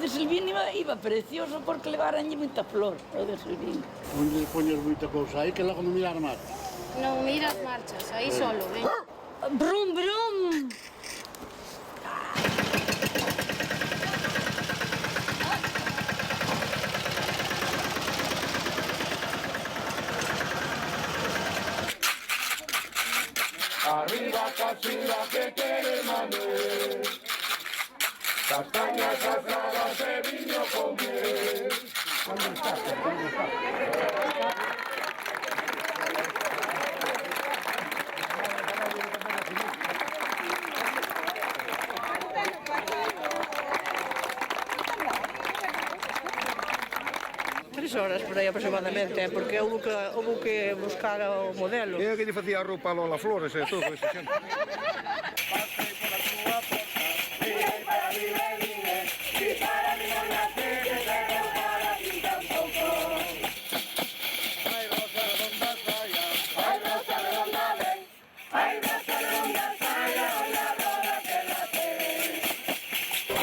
de Silvini iba precioso porque levaranlle moita flor, o de Silvini. Onde poñes moita cousa aí que logo non mirar máis. Non miras marchas, aí solo, ven. Brum, brum! Arriba Casilla que quiere Manuel, castañas asadas de viño con miel. Horas por aí aproximadamente, porque houve que buscar o modelo. É que lle facía a roupa a Lola Flores e todo ese xente.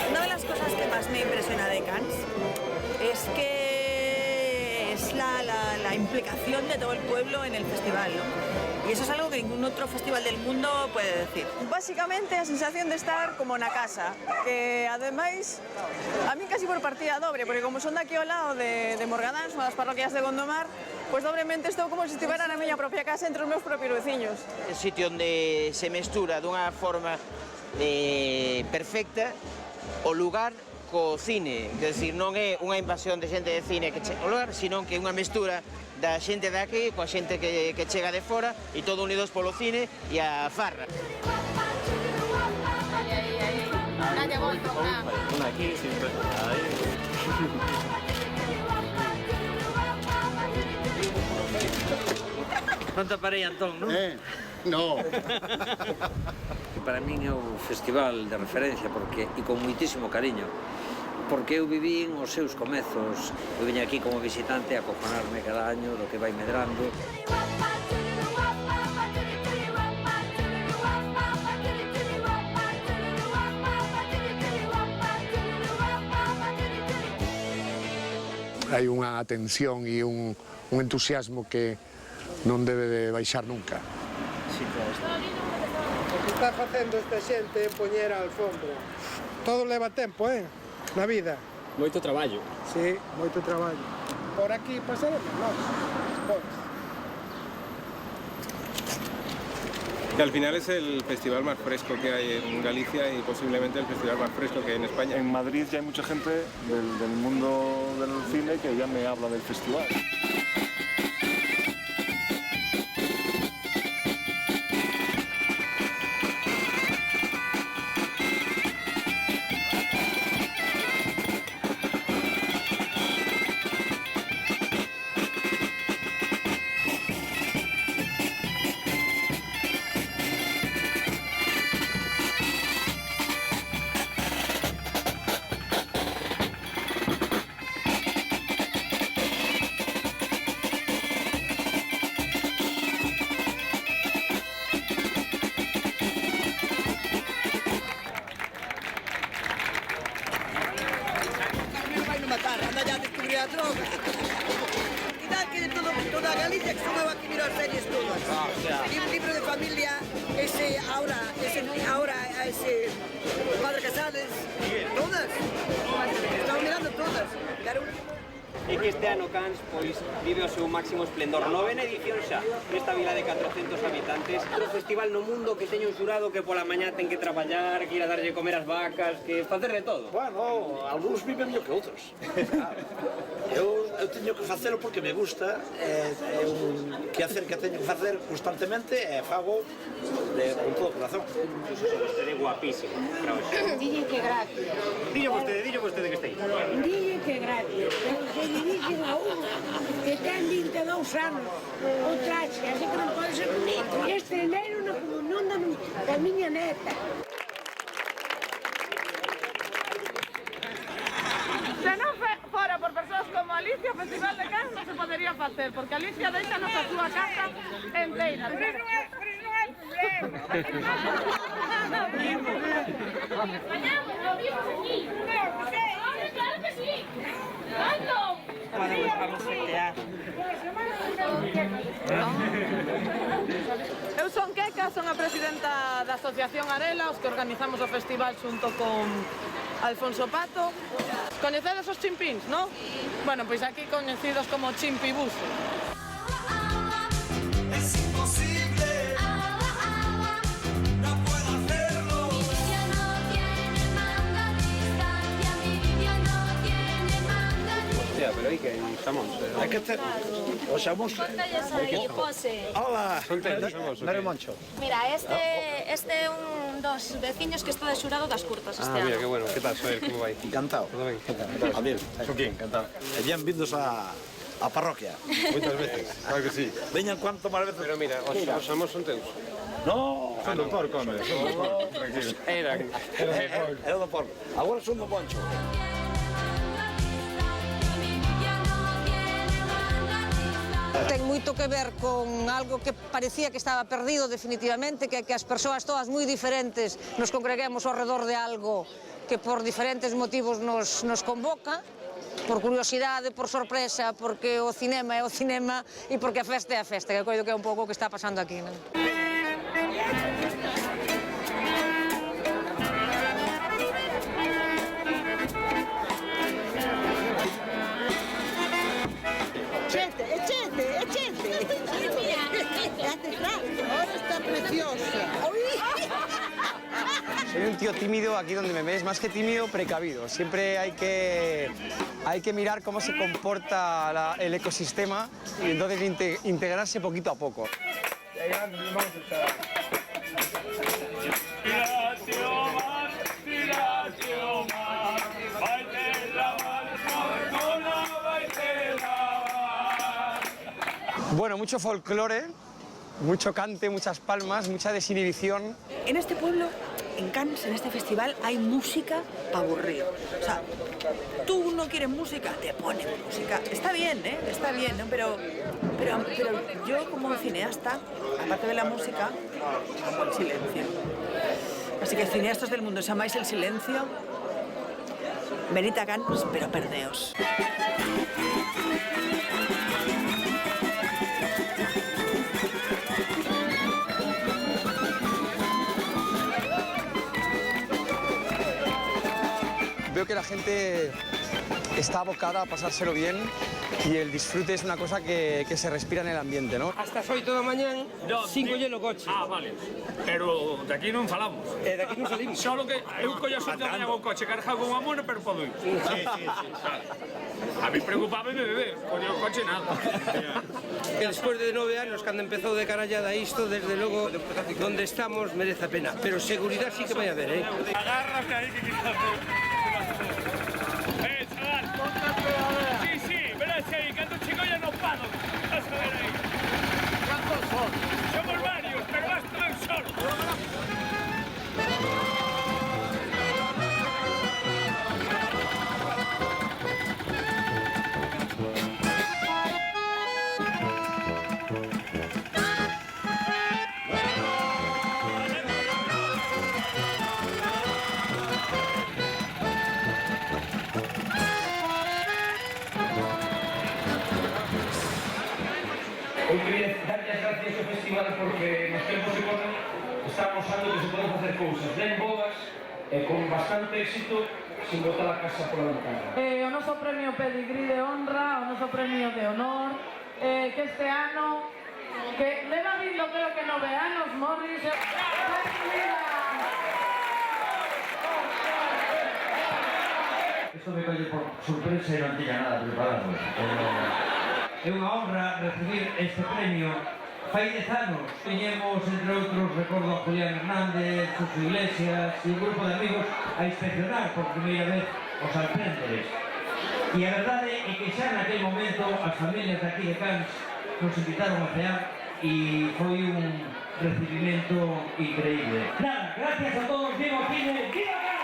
Una de las cosas que más me impresiona de Cannes es que la implicación de todo el pueblo en el festival, ¿no? Y eso es algo que ningún otro festival del mundo puede decir. Básicamente a sensación de estar como na casa, que ademais a mí casi por partida dobre, porque como son de aquí ao lado de Morgadáns, unha das parroquias de Gondomar, pues dobremente estou como se estivera na miña propia casa entre os meus propios veciños. É un sitio onde se mestura dunha forma perfecta o lugar co cine, é dicir, non é unha invasión de xente de cine que chega ao lugar, sino que é unha mestura da xente de aquí coa xente que chega de fora e todo unidos polo cine e a farra. Aí. Nadie volta, Una aquí, siempre. Ahí. Non te parei, Antón, non? No. Para min é o festival de referencia porque e con moitísimo cariño porque eu vivín os seus comezos, eu viña aquí como visitante a acojonarme cada año do que vai medrando. Hai unha atención e un entusiasmo que non debe de baixar nunca. O que está facendo esta xente é poñer a alfombra. Todo leva tempo, na vida. Moito traballo. Sí, moito traballo. Por aquí pasaremos nós, despois. Que al final es el festival más fresco que hay en Galicia y posiblemente el festival más fresco que hay en España. En Madrid ya hay mucha gente del mundo del cine que ya me habla del festival. Toda Galicia que son aquí mirar series todas. Un libro de familia, ese Padre Casales, todas. Estamos mirando todas. Claro. E que este ano Cannes pois vive o seu máximo esplendor. Novena edición xa, nesta vila de 400 habitantes. Outro festival no mundo que teña un xurado que pola mañá ten que traballar, que ir a darlle comer as vacas, que facer de todo. Bueno, algúns viven mellor que outros. Eu teño que facelo porque me gusta, é un quehacer que teño que facer constantemente e fago con todo o corazón. Vostede é guapísimo. Dille que gratis. Dille vostede que está aí. Dille que gratis. Se dirigen a unha que ten 22 anos o traxe, así que non pode ser bonito. Este enero na comunión da miña neta. Se non fora por persoas como Alicia, o Festival de Cannes non se podería facer, porque Alicia deixanos a súa casa enteira. Pero non é problema. ¡Claro que sí! ¡Ando! Vamos fetear. Eu son Queca, son a presidenta da Asociación Arela, os que organizamos o festival xunto con Alfonso Pato. Coñecedes os chimpíns, non? Bueno, pois aquí coñecidos como chimpibus. Es imposible, no puedo hacerlo. Mi vídeo no tiene manga distancia, mi vídeo no tiene manga distancia. Hostia, pero aí que estamos. Hai que ter... O xamos... pose. Hola. Dale Moncho. Mira, este é un dos veciños que está de xurado das curtas este Ah, mira, ano. qué bueno. ¿Qué tal, Soel? ¿Cómo vai? Encantado. Todo ben? Javier. Joaquín, encantado. E benvindos a parroquia. Moitas veces, claro que sí. Veñan cuanto máis veces. Pero mira, os amos son teus. No, Son do porco, hombre, son do porco, tranquilo. Eran. é do porco. Agora son do Moncho. Ten moito que ver con algo que parecía que estaba perdido definitivamente, que as persoas todas moi diferentes nos congreguemos ao redor de algo que por diferentes motivos nos convoca, por curiosidade, por sorpresa, porque o cinema é o cinema e porque a festa é a festa, que coido que é un pouco o que está pasando aquí, non? Ahora está preciosa. Soy un tío tímido aquí donde me ves, más que tímido, precavido. Siempre hay que mirar cómo se comporta el ecosistema y entonces integrarse poquito a poco. Bueno, mucho folclore, mucho cante, muchas palmas, mucha desinhibición. En este pueblo, en Cannes, en este festival, hay música pa' aburrido. O sea, tú no quieres música, te ponen música. Está bien, ¿eh? Está bien, ¿no? Pero yo como cineasta, aparte de la música, amo el silencio. Así que cineastas del mundo, si amáis el silencio, venid a Cannes, pero perdeos. Veo que la gente está abocada a pasárselo bien y el disfrute es una cosa que se respira en el ambiente, ¿no? Hasta as 8 da mañán, 5 lleno coche. Ah, vale. Pero de aquí non falamos. De aquí non salimos. Solo que eu collo xente da mañá con coche cargado con amor, pero podo ir. Sí. A mí preocupaba beber, collo o coche nada. Que despois de 9 anos, cando empezou de carallada isto, desde logo, donde estamos merece a pena. Pero seguridad sí que vai haber, ¿eh? Agárrate aí que quizás... chaval. Sí, verás aí, cando chego ya no paro. Vas a ver aí. ¿Cuántos son? Somos varios, pero vas tú en solo. Eu queria darlle as gracias ao festival porque nos tempos que corren está mostrando que se poden facer cousas ben boas e con bastante éxito sin botar a casa pola ventana. O noso premio Pedigrí de honra, o noso premio de honor, que este ano, que leva vindo creo que 9 anos, Morris, Isto me colle por sorpresa e non tiña nada preparado. É unha honra recibir este premio. Fai 10 anos tiñemos, entre outros, recordo a Julián Hernández, Suso Iglesias e un grupo de amigos a inspeccionar por primeira vez os alpénderes. E a verdade é que xa naquele momento as familias de aquí de Cannes nos invitaron a cear e foi un recibimento increíble. Nada, gracias a todos, viva o cine, viva Cannes!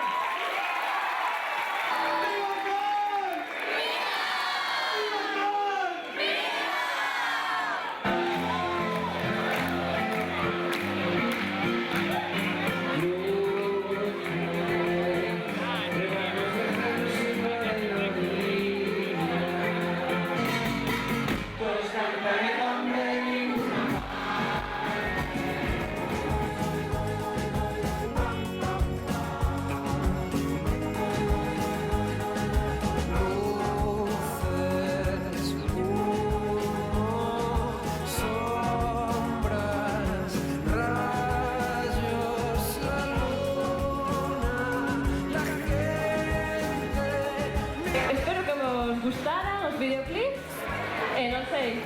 sei.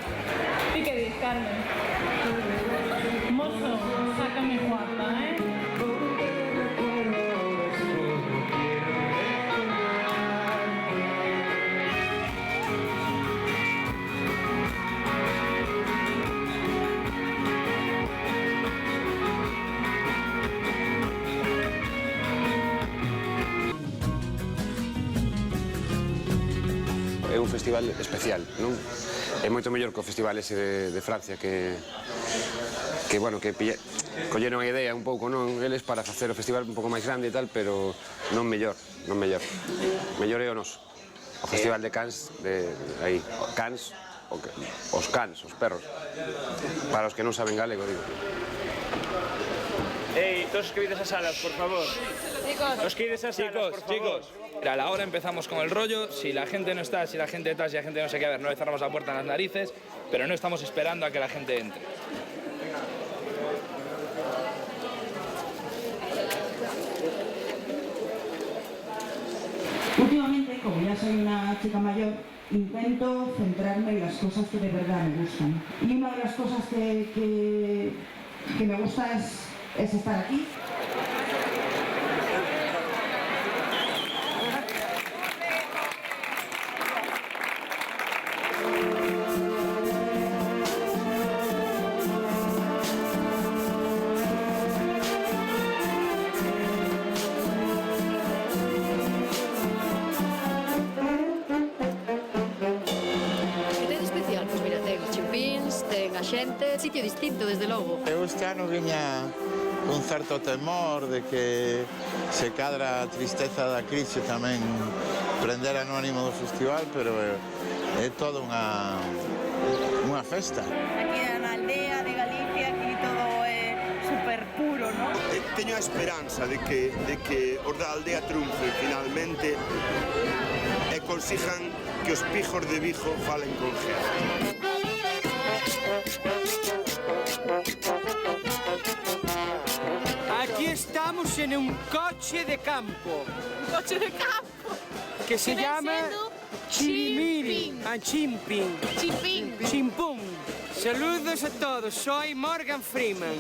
Ti que dis, Carmen? Mozo, sácame guapa, É un festival especial, non? É moito mellor que o festival ese de Francia que bueno, que colleron a idea un pouco, non? Eles para facer o festival un pouco máis grande e tal, pero non mellor, non mellor. Mellor é o noso. O Festival de Cannes, aí, Cannes, os cans, os perros. Para os que non saben galego, digo. Ey, todos os que vides as salas, por favor. Los que vides as salas, por favor. A la hora empezamos con el rollo, si la gente no está, si la gente está, si la gente no se queda, a ver, no le cerramos la puerta en las narices, pero no estamos esperando a que la gente entre. Últimamente, como ya soy una chica mayor, intento centrarme en las cosas que de verdad me gustan. Y una de las cosas que me gusta es estar aquí. Sitio distinto, desde logo. Eu este ano viña con certo temor de que se cadra a tristeza da crise tamén prender anónimo do festival, pero é toda unha festa. Aquí na aldea de Galicia, aquí todo é super puro, non? Teño a esperanza de que os da aldea triunfen finalmente e consigan que os pijos de Vigo falen con Gea. Aquí estamos en un coche de campo. ¿Un coche de campo? Que se llama Chirimiri. Chimping. Chimping. Chimpún. Saludos a todos, soy Morgan Freeman.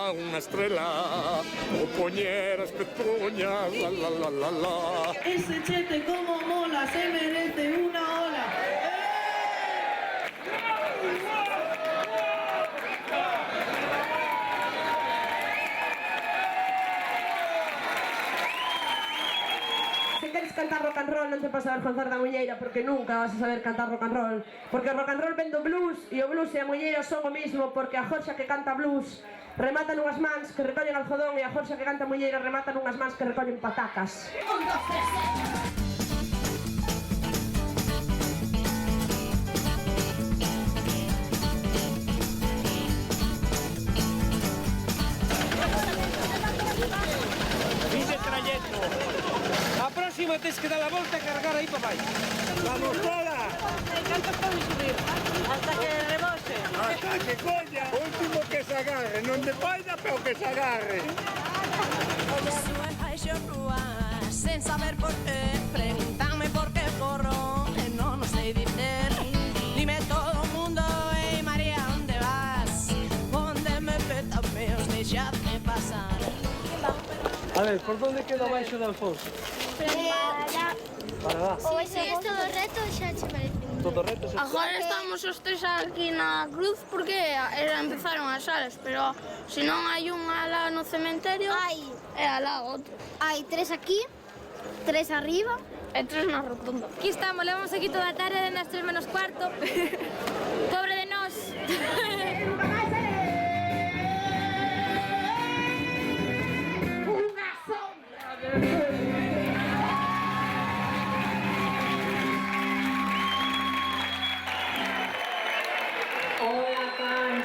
Una estrella, o poñeras pezuñas, la la la la la. Ese chete como mola, se merece una ola. Se queres cantar rock and roll non te podes avergonzar da muñeira porque nunca vas a saber cantar rock and roll. Porque o rock and roll ven do blues e o blues e a muñeira son o mismo, porque a Jorxa que canta blues remata nunhas mans que recollen algodón e a Jorxa que canta muñeira remata nunhas mans que recollen patacas. Dice trayecto. A próxima tens que dar a volta e cargar aí para baixo. ¡Vamos todas! ¿Cuántos podemos subir? Hasta que rebose. ¡Hasta que coña! Último que se agarre, non de paida, pero que se agarre. Sen saber por qué, pregúntame por qué corro, no sei dicer. Dime todo o mundo, hey María, ¿dónde vas? Onde me petan meus, deixadme pasar. A ver, por onde queda o baixo de Alfonso? Para lá. Oye, es todo reto, xa che parece. Todo reto. Agora estamos os tres aquí na cruz porque empezaron as salas, pero se non hai unha lá no cementerio, e alá outro. Hai 3 aquí, 3 arriba e 3 na rotunda. Aquí estamos, levamos aquí toda a tarde de nas 3 menos cuarto. Pobre de nós. Unha sombra. Hola, Cans.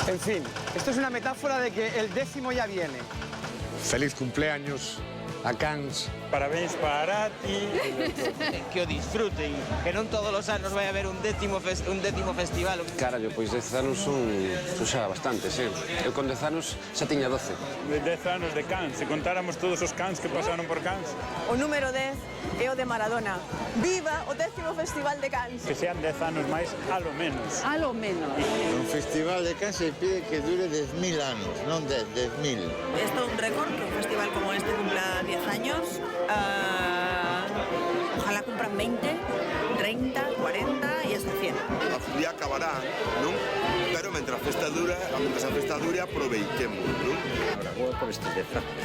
En fin, esto es una metáfora de que el 10º ya viene. Feliz cumpleaños a Cans. Parabéns para ti. Que o disfruten, que non todos os anos vai haber un décimo festival. Carallo, pois 10 anos son xa bastantes, Eu con 10 anos xa tiña 12. 10 anos de Cans, se contáramos todos os Cans que pasaron por Cans. O número 10 é o de Maradona. Viva o 10º Festival de Cans. Que sean 10 anos máis, a lo menos. A lo menos. Un festival de Cans se pide que dure 10.000 anos, non 10.000. Es todo un récord que un festival como este cumpla 10 años. Ojalá cumplan 20, 30, 40 y hasta 100. A día acabará, non? Pero mentre a festa dure, aproveitemos, non? Ahora, por estes 10 anos.